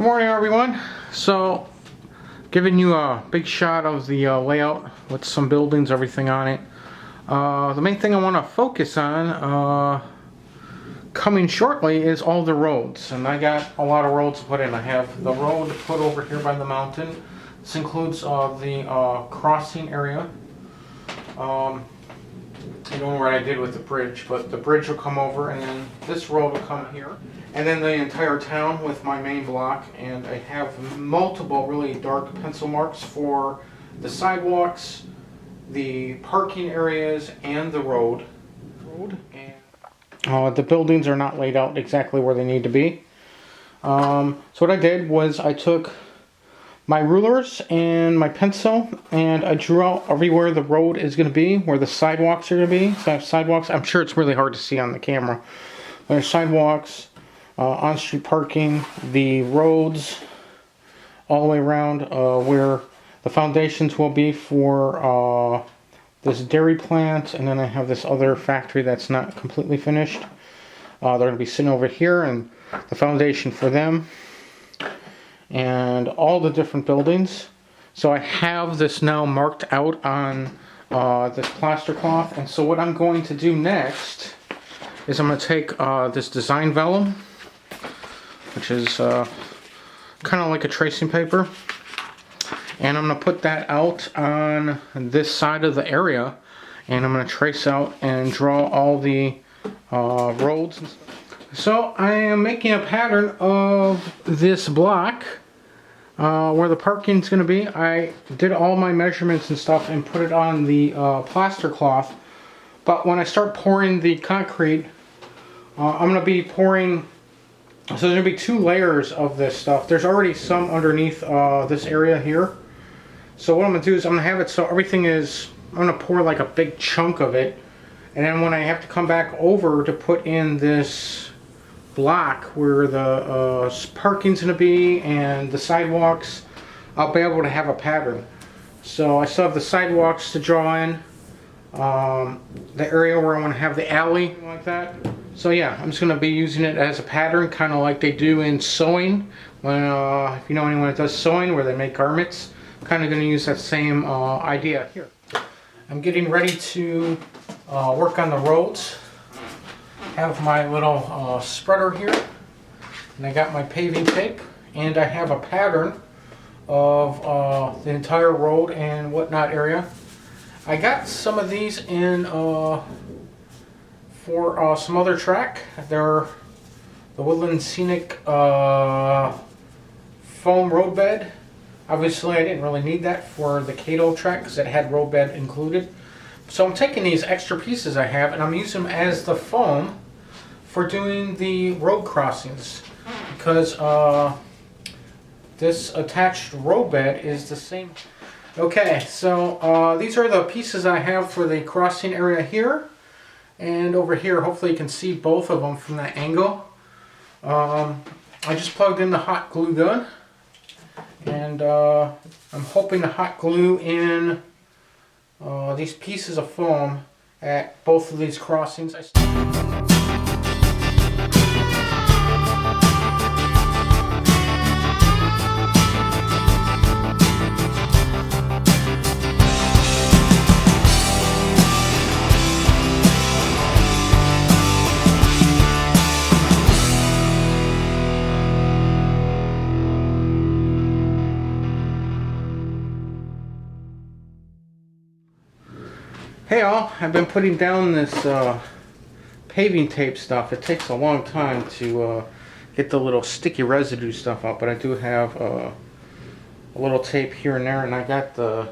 morning, everyone. So, giving you a big shot of the layout with some buildings, everything on it. The main thing I want to focus on coming shortly is all the roads, and I got a lot of roads to put in. I have the road put over here by the mountain. This includes the crossing area. I don't know what I did with the bridge, but the bridge will come over, and then this road will come here, and then the entire town with my main block. And I have multiple really dark pencil marks for the sidewalks, the parking areas, and the road. And the buildings are not laid out exactly where they need to be. So what I did was I took my rulers and my pencil, and I drew out everywhere the road is going to be, where the sidewalks are going to be. So I have sidewalks. I'm sure it's really hard to see on the camera. There's sidewalks, on-street parking, the roads all the way around, where the foundations will be for this dairy plant, and then I have this other factory that's not completely finished. They're going to be sitting over here, and the foundation for them, and all the different buildings. So I have this now marked out on this plaster cloth. And so what I'm going to do next is I'm going to take this design vellum, which is kind of like a tracing paper, and I'm going to put that out on this side of the area, and I'm going to trace out and draw all the roads and stuff. So I am making a pattern of this block where the parking is going to be. I did all my measurements and stuff and put it on the plaster cloth. But when I start pouring the concrete, I'm going to be pouring, so there's going to be 2 layers of this stuff. There's already some underneath this area here. So what I'm going to do is I'm going to have it so everything is, I'm going to pour like a big chunk of it. And then when I have to come back over to put in this block where the parking's going to be and the sidewalks, I'll be able to have a pattern. So I still have the sidewalks to draw in, the area where I want to have the alley, like that. So yeah, I'm just going to be using it as a pattern, kind of like they do in sewing. When if you know anyone that does sewing, where they make garments, kind of going to use that same idea here. I'm getting ready to work on the roads. Have my little spreader here, and I got my paving tape, and I have a pattern of the entire road and whatnot area. I got some of these in for some other track. They're the Woodland Scenic foam roadbed. Obviously I didn't really need that for the Cato track because it had roadbed included. So I'm taking these extra pieces I have, and I'm using them as the foam for doing the road crossings, because this attached roadbed is the same. Okay, so these are the pieces I have for the crossing area here and over here. Hopefully you can see both of them from that angle. I just plugged in the hot glue gun, and I'm hoping to hot glue in these pieces of foam at both of these crossings. Hey all, I've been putting down this paving tape stuff. It takes a long time to get the little sticky residue stuff out, but I do have a little tape here and there, and I got the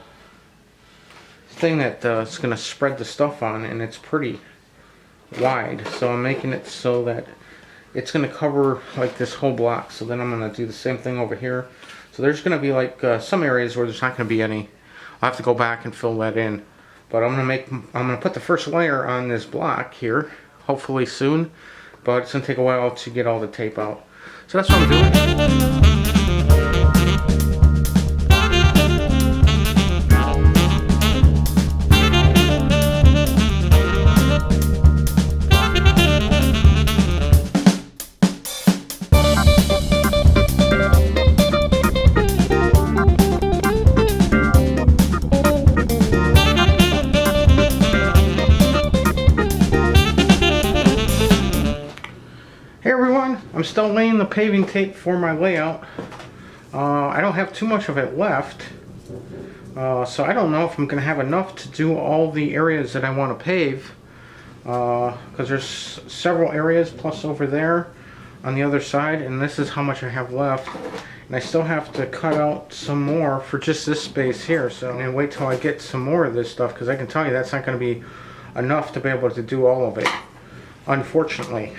thing that it's going to spread the stuff on, and it's pretty wide. So I'm making it so that it's going to cover like this whole block. So then I'm going to do the same thing over here. So there's going to be like some areas where there's not going to be any. I'll have to go back and fill that in. But I'm gonna put the first layer on this block here, hopefully soon. But it's gonna take a while to get all the tape out. So that's what I'm doing. I'm still laying the paving tape for my layout. I don't have too much of it left. So I don't know if I'm going to have enough to do all the areas that I want to pave. Because there's several areas plus over there on the other side, and this is how much I have left. And I still have to cut out some more for just this space here. So I'm going to wait till I get some more of this stuff, because I can tell you that's not going to be enough to be able to do all of it, unfortunately.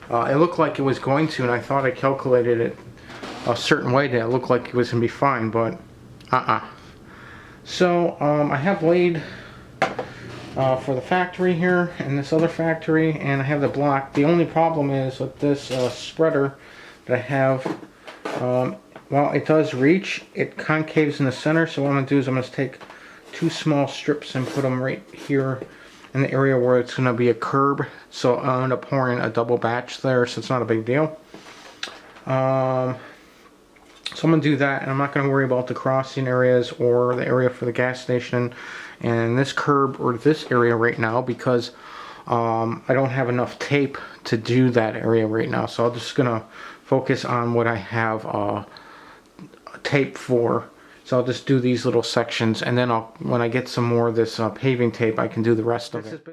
It looked like it was going to, and I thought I calculated it a certain way that it looked like it was going to be fine, but So I have laid for the factory here and this other factory, and I have the block. The only problem is with this spreader that I have, well, it does reach, it concaves in the center, so what I'm going to do is I'm going to take 2 small strips and put them right here in the area where it's going to be a curb, so I'll end up pouring a double batch there, so it's not a big deal. So I'm going to do that, and I'm not going to worry about the crossing areas or the area for the gas station and this curb or this area right now, because I don't have enough tape to do that area right now. So I'm just going to focus on what I have tape for. So I'll just do these little sections, and then when I get some more of this paving tape, I can do the rest of it.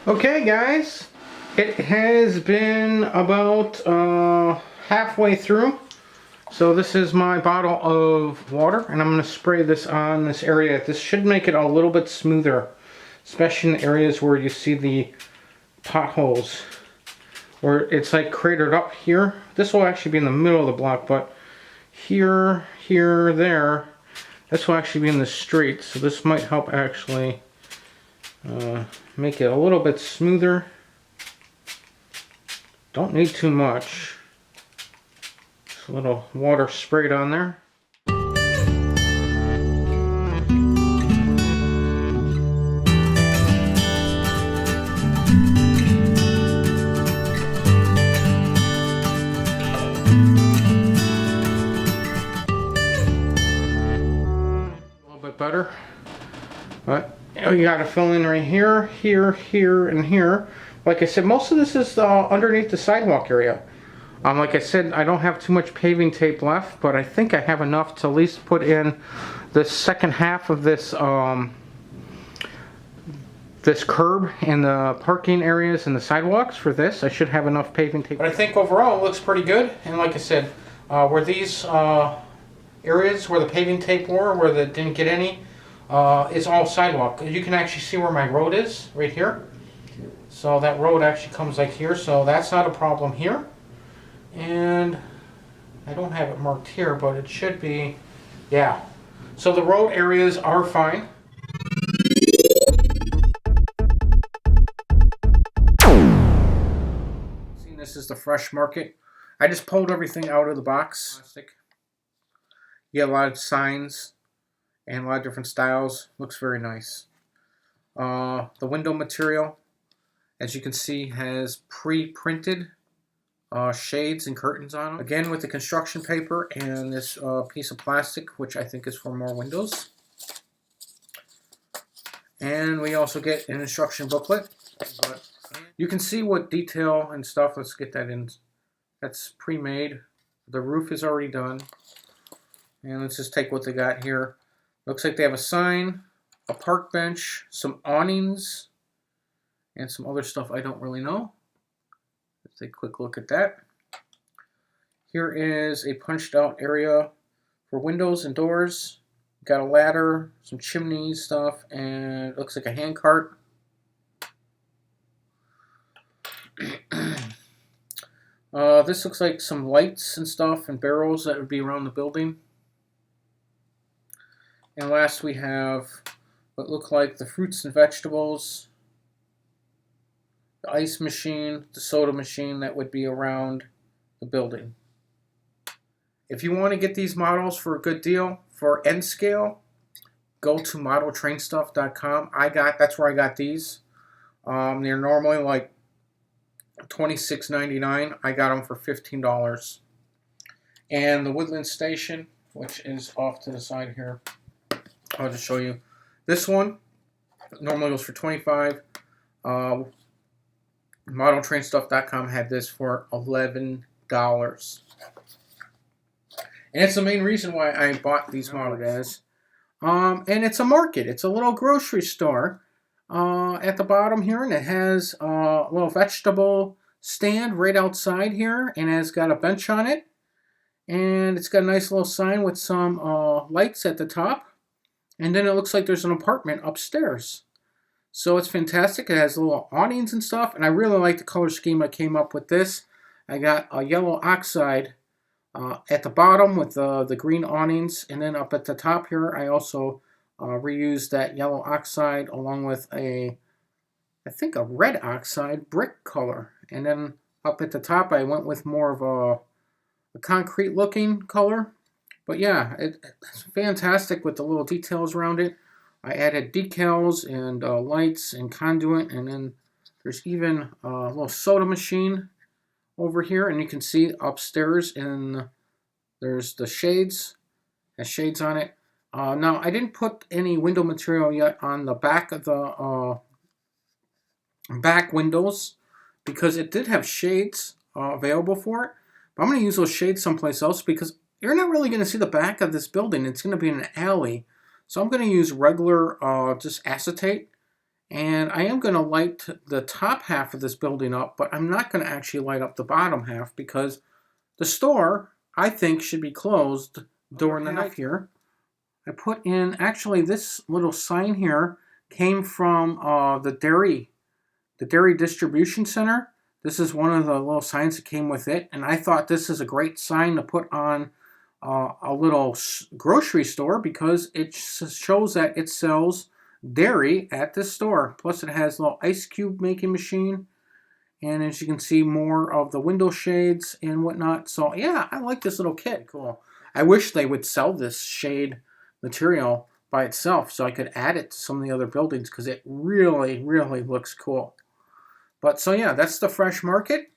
Okay guys, it has been about halfway through. So this is my bottle of water, and I'm going to spray this on this area. This should make it a little bit smoother, especially in the areas where you see the potholes, where it's like cratered up here. This will actually be in the middle of the block, but here, there, this will actually be in the street. So this might help actually make it a little bit smoother. Don't need too much. Just a little water sprayed on there. A little bit better, but you got to fill in right here, here, and here. Like I said, most of this is underneath the sidewalk area. Like I said, I don't have too much paving tape left, but I think I have enough to at least put in the second half of this this curb and the parking areas and the sidewalks for this. I should have enough paving tape. But I think overall it looks pretty good. And like I said, where these areas where the paving tape were, where they didn't get any, it's all sidewalk. You can actually see where my road is right here. So that road actually comes like here, so that's not a problem here. And I don't have it marked here, but it should be, yeah. So the road areas are fine. See, this is the Fresh Market. I just pulled everything out of the box. You get a lot of signs and a lot of different styles. Looks very nice. The window material, as you can see, has pre-printed shades and curtains on them. Again, with the construction paper and this piece of plastic, which I think is for more windows. And we also get an instruction booklet. But you can see what detail and stuff. Let's get that in. That's pre-made. The roof is already done. And let's just take what they got here. Looks like they have a sign, a park bench, some awnings, and some other stuff I don't really know. Let's take a quick look at that. Here is a punched out area for windows and doors. Got a ladder, some chimneys stuff, and it looks like a hand cart. This looks like some lights and stuff and barrels that would be around the building. And last we have what look like the fruits and vegetables. the ice machine, the soda machine that would be around the building. If you want to get these models for a good deal for N scale, go to modeltrainstuff.com. That's where I got these. They're normally like $26.99. I got them for $15. And the Woodland Station, which is off to the side here, I'll just show you. This one normally goes for $25. Modeltrainstuff.com had this for $11. And it's the main reason why I bought these models. And it's a market. It's a little grocery store at the bottom here, and it has a little vegetable stand right outside here, and it's got a bench on it, and it's got a nice little sign with some lights at the top, and then it looks like there's an apartment upstairs. So it's fantastic. It has little awnings and stuff, and I really like the color scheme I came up with this. I got a yellow oxide at the bottom with the green awnings, and then up at the top here I also reused that yellow oxide along with I think a red oxide brick color, and then up at the top I went with more of a concrete looking color. But yeah, it's fantastic with the little details around it. I added decals and lights and conduit, and then there's even a little soda machine over here, and you can see upstairs there's the shades, has shades on it. Now I didn't put any window material yet on the back of the back windows because it did have shades available for it, but I'm going to use those shades someplace else because you're not really going to see the back of this building. It's going to be in an alley, so I'm going to use regular just acetate. And I am going to light the top half of this building up, but I'm not going to actually light up the bottom half because the store, I think, should be closed during the night here. I put in, actually, this little sign here came from the dairy distribution center. This is one of the little signs that came with it, and I thought this is a great sign to put on a little grocery store because it shows that it sells dairy at this store. Plus it has a little ice cube making machine, and as you can see, more of the window shades and whatnot. So yeah, I like this little kit. Cool. I wish they would sell this shade material by itself so I could add it to some of the other buildings because it really, really looks cool. But so yeah, that's the Fresh Market.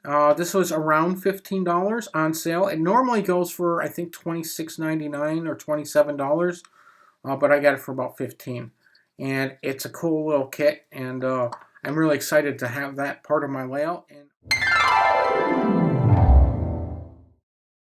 This was around $15 on sale. It normally goes for, I think, $26.99 or $27, but I got it for about $15. And it's a cool little kit, and I'm really excited to have that part of my layout. And